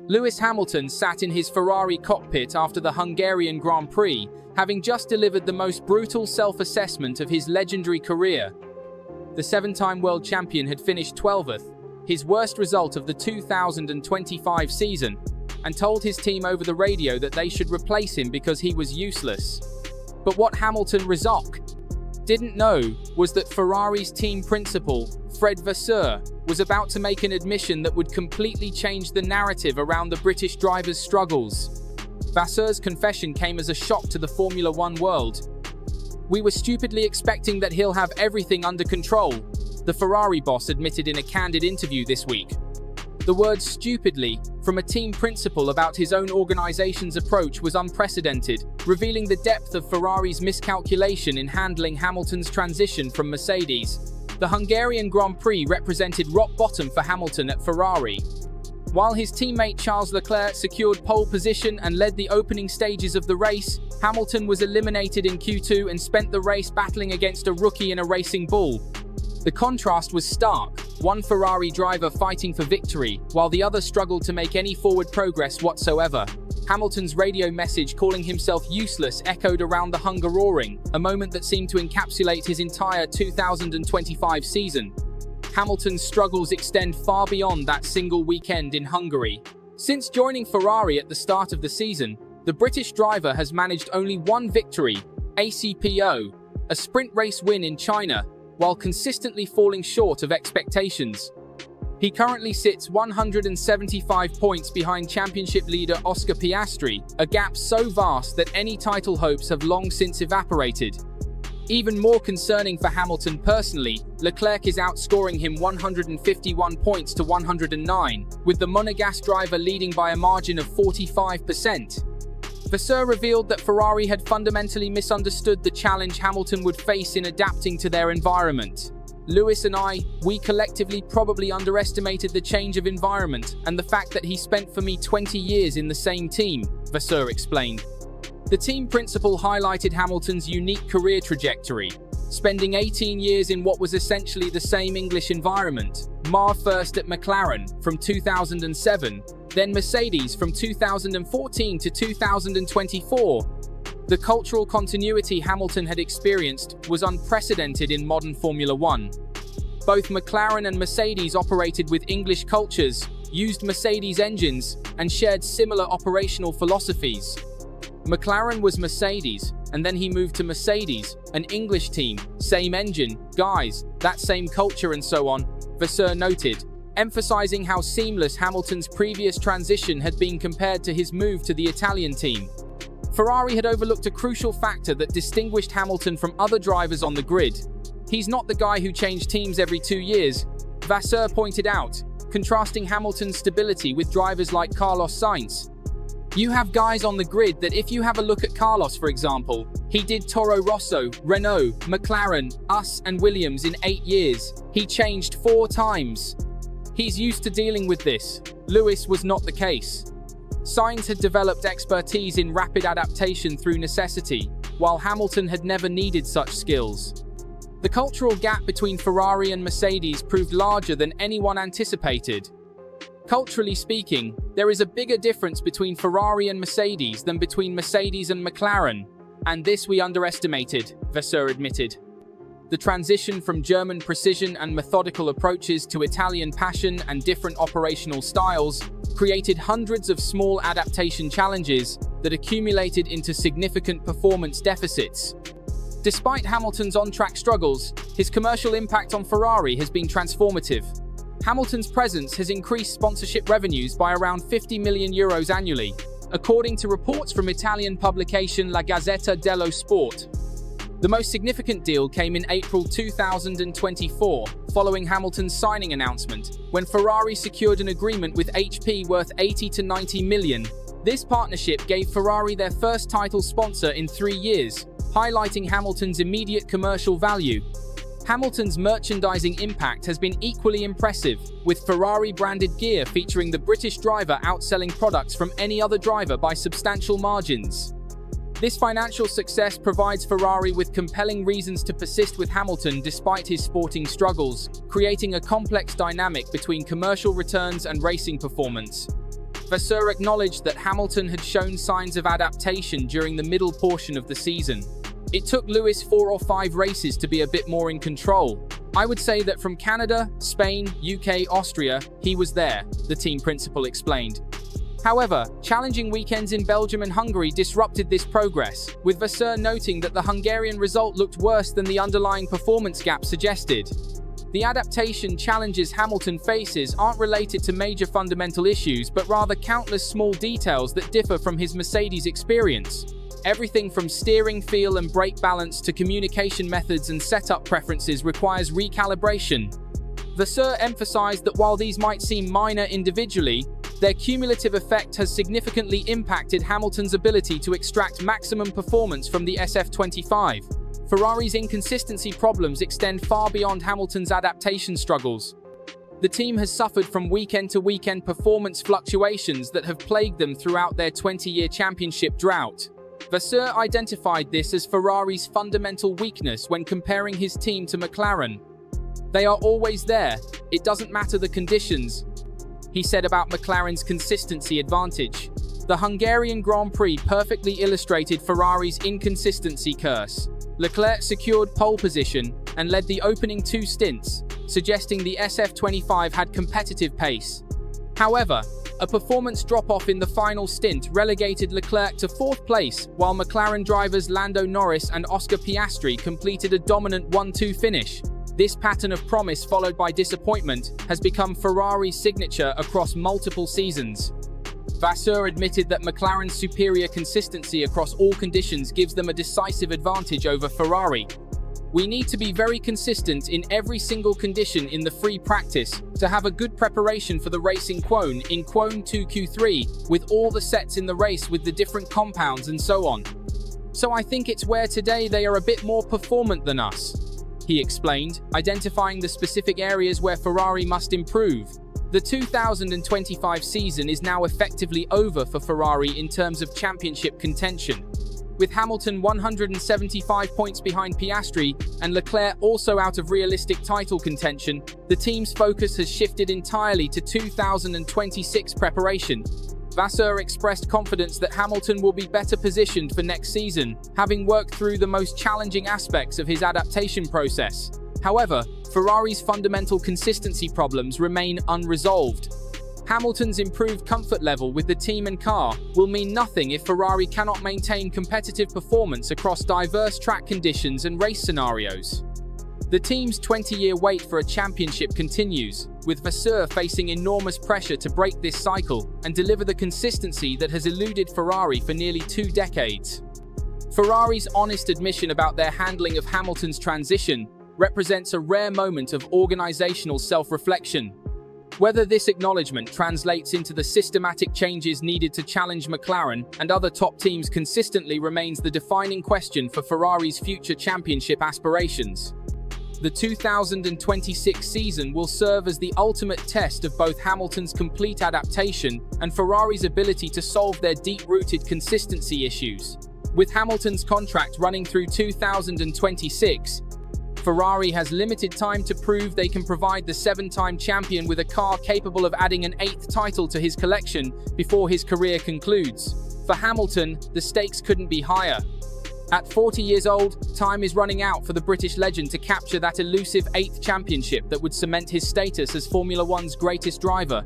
Lewis Hamilton sat in his Ferrari cockpit after the Hungarian Grand Prix, having just delivered the most brutal self-assessment of his legendary career. The seven-time world champion had finished 12th, his worst result of the 2025 season, and told his team over the radio that they should replace him because he was useless. But what Hamilton didn't know was that Ferrari's team principal, Fred Vasseur, was about to make an admission that would completely change the narrative around the British driver's struggles. Vasseur's confession came as a shock to the Formula One world. "We were stupidly expecting that he'll have everything under control," the Ferrari boss admitted in a candid interview this week. The word stupidly from a team principal about his own organization's approach was unprecedented, revealing the depth of Ferrari's miscalculation in handling Hamilton's transition from Mercedes. The Hungarian Grand Prix represented rock bottom for Hamilton at Ferrari. While his teammate Charles Leclerc secured pole position and led the opening stages of the race, Hamilton was eliminated in Q2 and spent the race battling against a rookie and a racing bull. The contrast was stark, one Ferrari driver fighting for victory, while the other struggled to make any forward progress whatsoever. Hamilton's radio message calling himself useless echoed around the Hungaroring, a moment that seemed to encapsulate his entire 2025 season. Hamilton's struggles extend far beyond that single weekend in Hungary. Since joining Ferrari at the start of the season, the British driver has managed only one victory, ACPO, a sprint race win in China, while consistently falling short of expectations. He currently sits 175 points behind championship leader Oscar Piastri, a gap so vast that any title hopes have long since evaporated. Even more concerning for Hamilton personally, Leclerc is outscoring him 151 points to 109, with the Monegasque driver leading by a margin of 45%. Vasseur revealed that Ferrari had fundamentally misunderstood the challenge Hamilton would face in adapting to their environment. "Lewis and we collectively probably underestimated the change of environment and the fact that he spent for me 20 years in the same team," Vasseur explained. The team principal highlighted Hamilton's unique career trajectory, spending 18 years in what was essentially the same English environment. First at McLaren from 2007, then Mercedes from 2014 to 2024. The cultural continuity Hamilton had experienced was unprecedented in modern Formula One. Both McLaren and Mercedes operated with English cultures, used Mercedes engines, and shared similar operational philosophies. McLaren was Mercedes, and then he moved to Mercedes, an English team, same engine, guys, that same culture and so on, Vasseur noted, emphasizing how seamless Hamilton's previous transition had been compared to his move to the Italian team. Ferrari had overlooked a crucial factor that distinguished Hamilton from other drivers on the grid. "He's not the guy who changed teams every 2 years," Vasseur pointed out, contrasting Hamilton's stability with drivers like Carlos Sainz. "You have guys on the grid that if you have a look at Carlos, for example, he did Toro Rosso, Renault, McLaren, us and Williams in 8 years. He changed 4 times. He's used to dealing with this." Lewis was not the case. Sainz had developed expertise in rapid adaptation through necessity, while Hamilton had never needed such skills. The cultural gap between Ferrari and Mercedes proved larger than anyone anticipated. Culturally speaking, there is a bigger difference between Ferrari and Mercedes than between Mercedes and McLaren, and this we underestimated, Vasseur admitted. The transition from German precision and methodical approaches to Italian passion and different operational styles created hundreds of small adaptation challenges that accumulated into significant performance deficits. Despite Hamilton's on-track struggles, his commercial impact on Ferrari has been transformative. Hamilton's presence has increased sponsorship revenues by around €50 million annually, according to reports from Italian publication La Gazzetta dello Sport. The most significant deal came in April 2024, following Hamilton's signing announcement, when Ferrari secured an agreement with HP worth $80 to $90 million. This partnership gave Ferrari their first title sponsor in 3 years, highlighting Hamilton's immediate commercial value. Hamilton's merchandising impact has been equally impressive, with Ferrari-branded gear featuring the British driver outselling products from any other driver by substantial margins. This financial success provides Ferrari with compelling reasons to persist with Hamilton despite his sporting struggles, creating a complex dynamic between commercial returns and racing performance. Vasseur acknowledged that Hamilton had shown signs of adaptation during the middle portion of the season. It took Lewis 4 or 5 races to be a bit more in control. I would say that from Canada, Spain, UK, Austria, he was there, the team principal explained. However, challenging weekends in Belgium and Hungary disrupted this progress, with Vasseur noting that the Hungarian result looked worse than the underlying performance gap suggested. The adaptation challenges Hamilton faces aren't related to major fundamental issues, but rather countless small details that differ from his Mercedes experience. Everything from steering feel and brake balance to communication methods and setup preferences requires recalibration. Vasseur emphasized that while these might seem minor individually, their cumulative effect has significantly impacted Hamilton's ability to extract maximum performance from the SF25. Ferrari's inconsistency problems extend far beyond Hamilton's adaptation struggles. The team has suffered from weekend-to-weekend performance fluctuations that have plagued them throughout their 20-year championship drought. Vasseur identified this as Ferrari's fundamental weakness when comparing his team to McLaren. "They are always there, it doesn't matter the conditions," he said about McLaren's consistency advantage. The Hungarian Grand Prix perfectly illustrated Ferrari's inconsistency curse. Leclerc secured pole position and led the opening 2 stints, suggesting the SF25 had competitive pace. However, a performance drop-off in the final stint relegated Leclerc to 4th place, while McLaren drivers Lando Norris and Oscar Piastri completed a dominant 1-2 finish. This pattern of promise followed by disappointment has become Ferrari's signature across multiple seasons. Vasseur admitted that McLaren's superior consistency across all conditions gives them a decisive advantage over Ferrari. "We need to be very consistent in every single condition in the free practice to have a good preparation for the race in Q2, Q3, with all the sets in the race with the different compounds and so on. So I think it's where today they are a bit more performant than us," he explained, identifying the specific areas where Ferrari must improve. The 2025 season is now effectively over for Ferrari in terms of championship contention. With Hamilton 175 points behind Piastri and Leclerc also out of realistic title contention, the team's focus has shifted entirely to 2026 preparation. Vasseur expressed confidence that Hamilton will be better positioned for next season, having worked through the most challenging aspects of his adaptation process. However, Ferrari's fundamental consistency problems remain unresolved. Hamilton's improved comfort level with the team and car will mean nothing if Ferrari cannot maintain competitive performance across diverse track conditions and race scenarios. The team's 20-year wait for a championship continues, with Vasseur facing enormous pressure to break this cycle and deliver the consistency that has eluded Ferrari for nearly 2 decades. Ferrari's honest admission about their handling of Hamilton's transition represents a rare moment of organizational self-reflection. Whether this acknowledgement translates into the systematic changes needed to challenge McLaren and other top teams consistently remains the defining question for Ferrari's future championship aspirations. The 2026 season will serve as the ultimate test of both Hamilton's complete adaptation and Ferrari's ability to solve their deep-rooted consistency issues. With Hamilton's contract running through 2026, Ferrari has limited time to prove they can provide the 7-time champion with a car capable of adding an 8th title to his collection before his career concludes. For Hamilton, the stakes couldn't be higher. At 40 years old, time is running out for the British legend to capture that elusive 8th championship that would cement his status as Formula One's greatest driver.